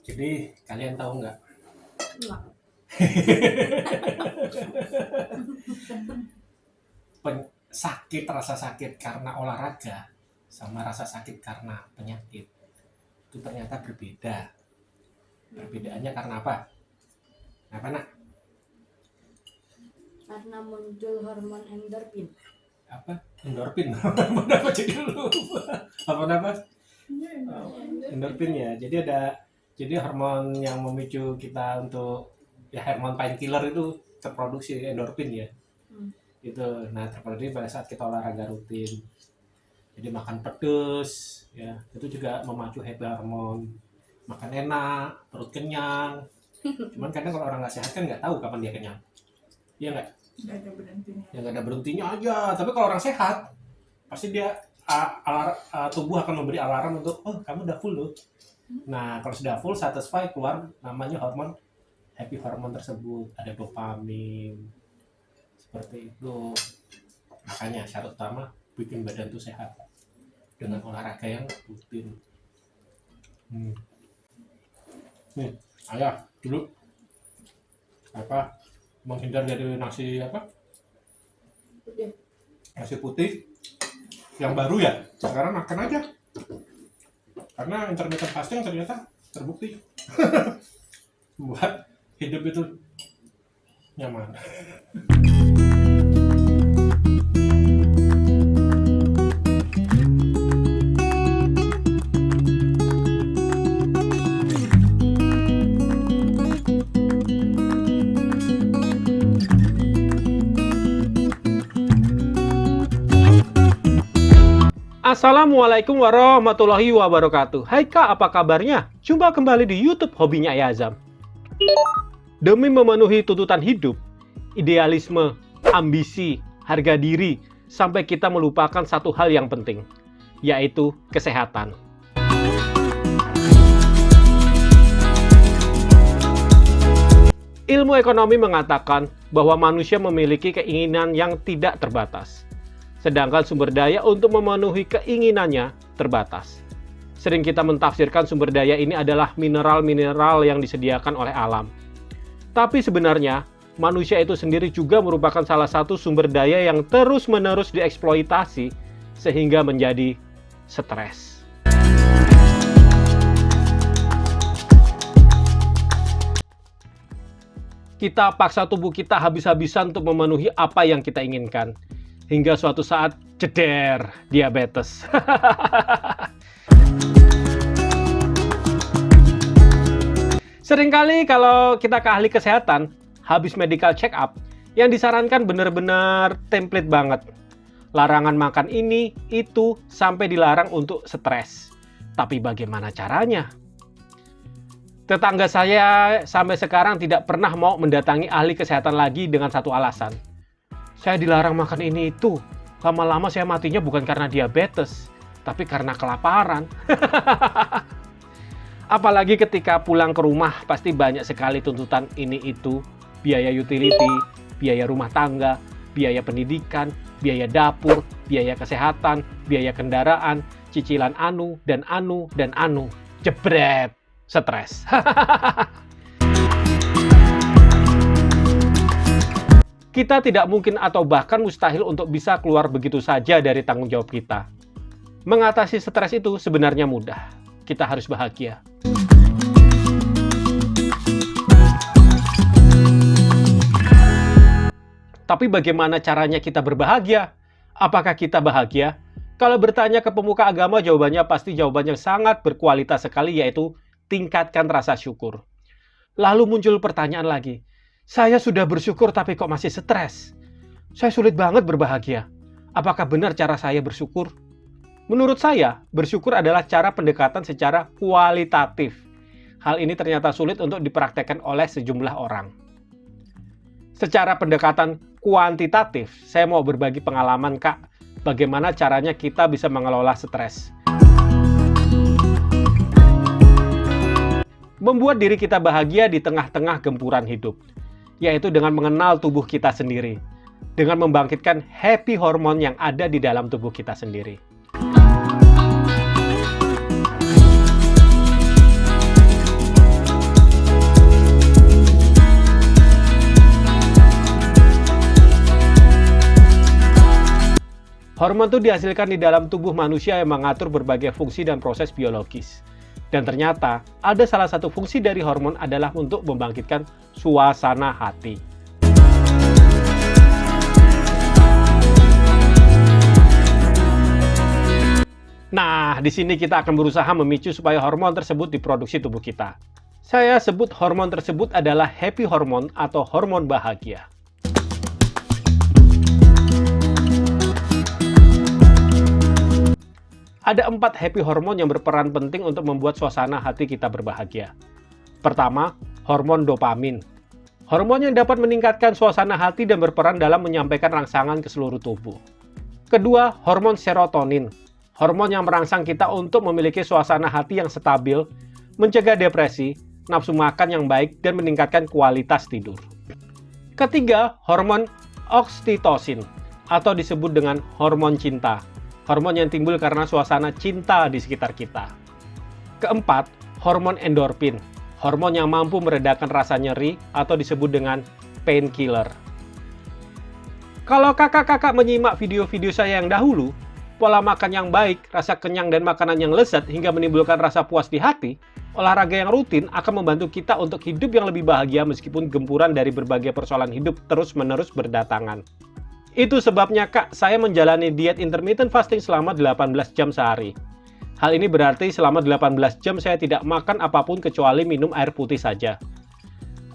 Jadi kalian tahu nggak? Enggak. Sakit, rasa sakit karena olahraga sama rasa sakit karena penyakit itu ternyata berbeda. Perbedaannya karena apa? Apa nak? Karena muncul hormon endorfin. Apa? Endorfin. Apa jadi lupa? Apa? Endorfin ya. Jadi hormon yang memicu kita untuk hormon painkiller itu terproduksi endorfin ya. Itu terproduksi pada saat kita olahraga rutin. Jadi makan pedes ya, itu juga memacu happy hormon. Makan enak, perut kenyang. Cuman kadang kalau orang nggak sehat kan nggak tahu kapan dia kenyang. Iya nggak? Nggak ada berhentinya. Ya nggak ada berhentinya aja. Tapi kalau orang sehat, pasti dia tubuh akan memberi alarm untuk, oh kamu udah full loh. Nah kalau sudah full, satisfy, keluar namanya hormon happy hormon tersebut. Ada dopamin, seperti itu. Makanya syarat utama bikin badan tuh sehat dengan olahraga yang rutin. Nih, ayah dulu menghindar dari nasi nasi putih yang baru ya. Sekarang makan aja karena intermittent fasting ternyata terbukti buat hidup itu nyaman. Assalamualaikum warahmatullahi wabarakatuh. Hai Kak, apa kabarnya? Jumpa kembali di YouTube Hobinya Ayazam. Demi memenuhi tuntutan hidup, idealisme, ambisi, harga diri, sampai kita melupakan satu hal yang penting, yaitu kesehatan. Ilmu ekonomi mengatakan bahwa manusia memiliki keinginan yang tidak terbatas. Sedangkan sumber daya untuk memenuhi keinginannya terbatas. Sering kita mentafsirkan sumber daya ini adalah mineral-mineral yang disediakan oleh alam. Tapi sebenarnya, manusia itu sendiri juga merupakan salah satu sumber daya yang terus-menerus dieksploitasi sehingga menjadi stres. Kita paksa tubuh kita habis-habisan untuk memenuhi apa yang kita inginkan. Hingga suatu saat, jeder, diabetes. Seringkali kalau kita ke ahli kesehatan, habis medical check up, yang disarankan benar-benar template banget. Larangan makan ini, itu, sampai dilarang untuk stres. Tapi bagaimana caranya? Tetangga saya sampai sekarang tidak pernah mau mendatangi ahli kesehatan lagi dengan satu alasan. Saya dilarang makan ini itu. Lama-lama saya matinya bukan karena diabetes, tapi karena kelaparan. Apalagi ketika pulang ke rumah, pasti banyak sekali tuntutan ini itu. Biaya utility, biaya rumah tangga, biaya pendidikan, biaya dapur, biaya kesehatan, biaya kendaraan, cicilan anu, dan anu, dan anu. Jebret, stres. Kita tidak mungkin atau bahkan mustahil untuk bisa keluar begitu saja dari tanggung jawab kita. Mengatasi stres itu sebenarnya mudah. Kita harus bahagia. Tapi bagaimana caranya kita berbahagia? Apakah kita bahagia? Kalau bertanya ke pemuka agama, jawabannya pasti jawaban yang sangat berkualitas sekali, yaitu tingkatkan rasa syukur. Lalu muncul pertanyaan lagi. Saya sudah bersyukur tapi kok masih stres? Saya sulit banget berbahagia. Apakah benar cara saya bersyukur? Menurut saya, bersyukur adalah cara pendekatan secara kualitatif. Hal ini ternyata sulit untuk dipraktekkan oleh sejumlah orang. Secara pendekatan kuantitatif, saya mau berbagi pengalaman Kak, bagaimana caranya kita bisa mengelola stres. Membuat diri kita bahagia di tengah-tengah gempuran hidup. Yaitu dengan mengenal tubuh kita sendiri, dengan membangkitkan happy hormon yang ada di dalam tubuh kita sendiri. Hormon itu dihasilkan di dalam tubuh manusia yang mengatur berbagai fungsi dan proses biologis. Dan ternyata, ada salah satu fungsi dari hormon adalah untuk membangkitkan suasana hati. Nah, di sini kita akan berusaha memicu supaya hormon tersebut diproduksi tubuh kita. Saya sebut hormon tersebut adalah happy hormone atau hormon bahagia. Ada 4 happy hormon yang berperan penting untuk membuat suasana hati kita berbahagia. Pertama, hormon dopamin. Hormon yang dapat meningkatkan suasana hati dan berperan dalam menyampaikan rangsangan ke seluruh tubuh. Kedua, hormon serotonin. Hormon yang merangsang kita untuk memiliki suasana hati yang stabil, mencegah depresi, nafsu makan yang baik, dan meningkatkan kualitas tidur. Ketiga, hormon oksitosin atau disebut dengan hormon cinta. Hormon yang timbul karena suasana cinta di sekitar kita. Keempat, hormon endorfin. Hormon yang mampu meredakan rasa nyeri atau disebut dengan painkiller. Kalau kakak-kakak menyimak video-video saya yang dahulu, pola makan yang baik, rasa kenyang dan makanan yang lezat hingga menimbulkan rasa puas di hati, olahraga yang rutin akan membantu kita untuk hidup yang lebih bahagia meskipun gempuran dari berbagai persoalan hidup terus-menerus berdatangan. Itu sebabnya Kak, saya menjalani diet intermittent fasting selama 18 jam sehari. Hal ini berarti selama 18 jam saya tidak makan apapun kecuali minum air putih saja.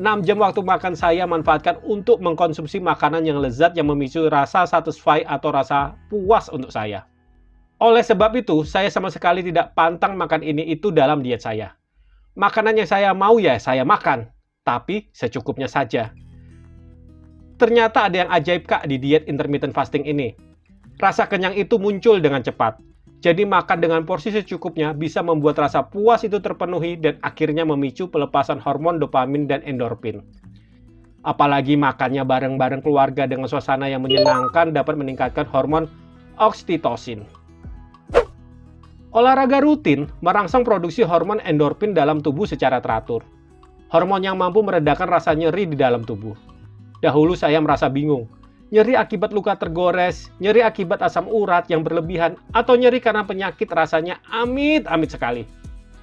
6 jam waktu makan saya manfaatkan untuk mengkonsumsi makanan yang lezat yang memicu rasa satisfy atau rasa puas untuk saya. Oleh sebab itu, saya sama sekali tidak pantang makan ini itu dalam diet saya. Makanan yang saya mau ya saya makan, tapi secukupnya saja. Ternyata ada yang ajaib Kak di diet intermittent fasting ini. Rasa kenyang itu muncul dengan cepat. Jadi makan dengan porsi secukupnya bisa membuat rasa puas itu terpenuhi dan akhirnya memicu pelepasan hormon dopamin dan endorfin. Apalagi makannya bareng-bareng keluarga dengan suasana yang menyenangkan dapat meningkatkan hormon oksitosin. Olahraga rutin merangsang produksi hormon endorfin dalam tubuh secara teratur. Hormon yang mampu meredakan rasa nyeri di dalam tubuh. Dahulu saya merasa bingung, nyeri akibat luka tergores, nyeri akibat asam urat yang berlebihan, atau nyeri karena penyakit rasanya amit-amit sekali.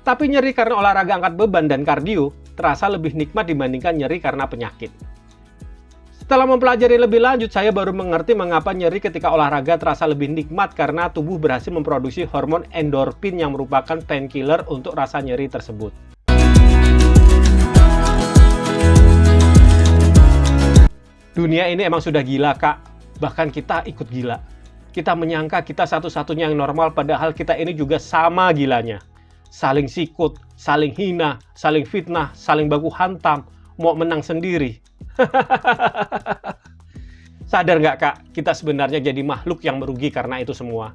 Tapi nyeri karena olahraga angkat beban dan kardio terasa lebih nikmat dibandingkan nyeri karena penyakit. Setelah mempelajari lebih lanjut, saya baru mengerti mengapa nyeri ketika olahraga terasa lebih nikmat karena tubuh berhasil memproduksi hormon endorfin yang merupakan painkiller untuk rasa nyeri tersebut. Dunia ini emang sudah gila, Kak. Bahkan kita ikut gila. Kita menyangka kita satu-satunya yang normal, padahal kita ini juga sama gilanya. Saling sikut, saling hina, saling fitnah, saling baku hantam, mau menang sendiri. Sadar nggak, Kak? Kita sebenarnya jadi makhluk yang merugi karena itu semua.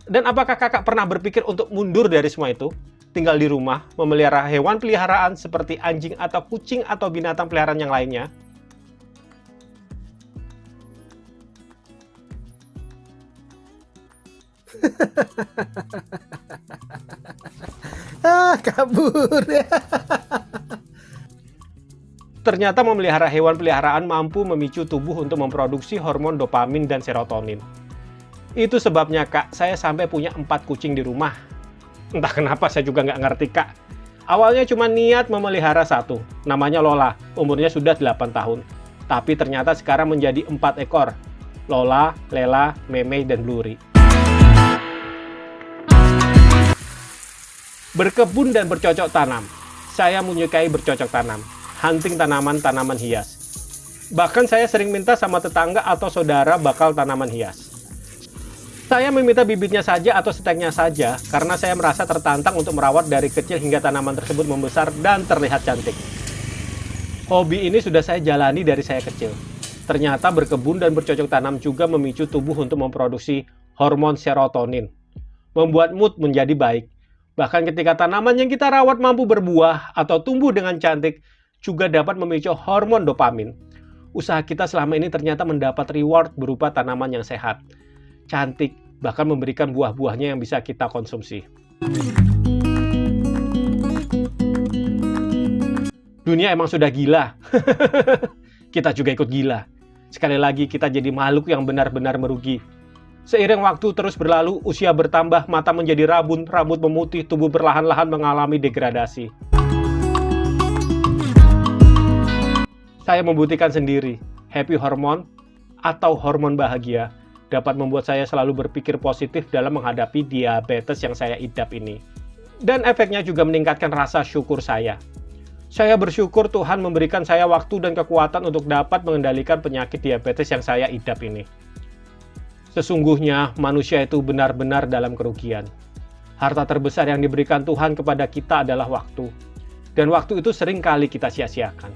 Dan apakah kakak pernah berpikir untuk mundur dari semua itu? Tinggal di rumah, memelihara hewan peliharaan seperti anjing atau kucing atau binatang peliharaan yang lainnya? Kabur ya. Ternyata memelihara hewan peliharaan mampu memicu tubuh untuk memproduksi hormon dopamin dan serotonin. Itu sebabnya Kak, saya sampai punya 4 kucing di rumah. Entah kenapa saya juga nggak ngerti Kak. Awalnya cuma niat memelihara satu, namanya Lola, umurnya sudah 8 tahun. Tapi ternyata sekarang menjadi 4 ekor. Lola, Lela, Meme, dan Bluri. Berkebun dan bercocok tanam. Saya menyukai bercocok tanam, hunting tanaman-tanaman hias. Bahkan saya sering minta sama tetangga atau saudara bakal tanaman hias. Saya meminta bibitnya saja atau steknya saja karena saya merasa tertantang untuk merawat dari kecil hingga tanaman tersebut membesar dan terlihat cantik. Hobi ini sudah saya jalani dari saya kecil. Ternyata berkebun dan bercocok tanam juga memicu tubuh untuk memproduksi hormon serotonin, membuat mood menjadi baik. Bahkan ketika tanaman yang kita rawat mampu berbuah atau tumbuh dengan cantik, juga dapat memicu hormon dopamin. Usaha kita selama ini ternyata mendapat reward berupa tanaman yang sehat, cantik, bahkan memberikan buah-buahnya yang bisa kita konsumsi. Dunia emang sudah gila. Kita juga ikut gila. Sekali lagi kita jadi makhluk yang benar-benar merugi. Seiring waktu terus berlalu, usia bertambah, mata menjadi rabun, rambut memutih, tubuh perlahan-lahan mengalami degradasi. Saya membuktikan sendiri, happy hormone atau hormon bahagia dapat membuat saya selalu berpikir positif dalam menghadapi diabetes yang saya idap ini. Dan efeknya juga meningkatkan rasa syukur saya. Saya bersyukur Tuhan memberikan saya waktu dan kekuatan untuk dapat mengendalikan penyakit diabetes yang saya idap ini. Sesungguhnya manusia itu benar-benar dalam kerugian. Harta terbesar yang diberikan Tuhan kepada kita adalah waktu. Dan waktu itu sering kali kita sia-siakan.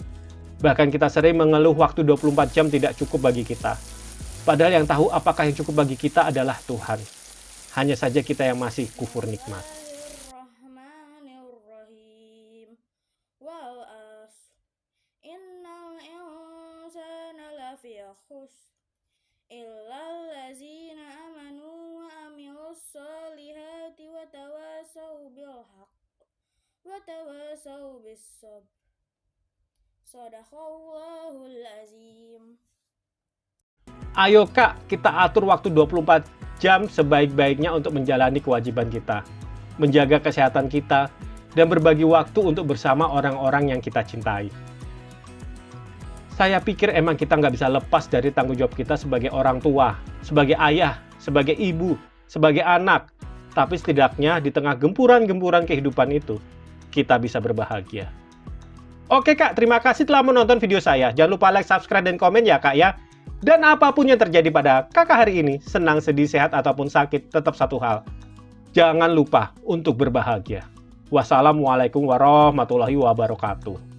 Bahkan kita sering mengeluh waktu 24 jam tidak cukup bagi kita. Padahal yang tahu apakah yang cukup bagi kita adalah Tuhan. Hanya saja kita yang masih kufur nikmat. Illallazina amanu wa amilus solihati wa tawasau bil haqq wa tawasau bis sabr. Shadaqallahul azim. Ayo Kak, kita atur waktu 24 jam sebaik-baiknya untuk menjalani kewajiban kita, menjaga kesehatan kita, dan berbagi waktu untuk bersama orang-orang yang kita cintai. Saya pikir emang kita nggak bisa lepas dari tanggung jawab kita sebagai orang tua, sebagai ayah, sebagai ibu, sebagai anak. Tapi setidaknya di tengah gempuran-gempuran kehidupan itu, kita bisa berbahagia. Oke Kak, terima kasih telah menonton video saya. Jangan lupa like, subscribe, dan komen ya Kak ya. Dan apapun yang terjadi pada kakak hari ini, senang, sedih, sehat, ataupun sakit, tetap satu hal. Jangan lupa untuk berbahagia. Wassalamualaikum warahmatullahi wabarakatuh.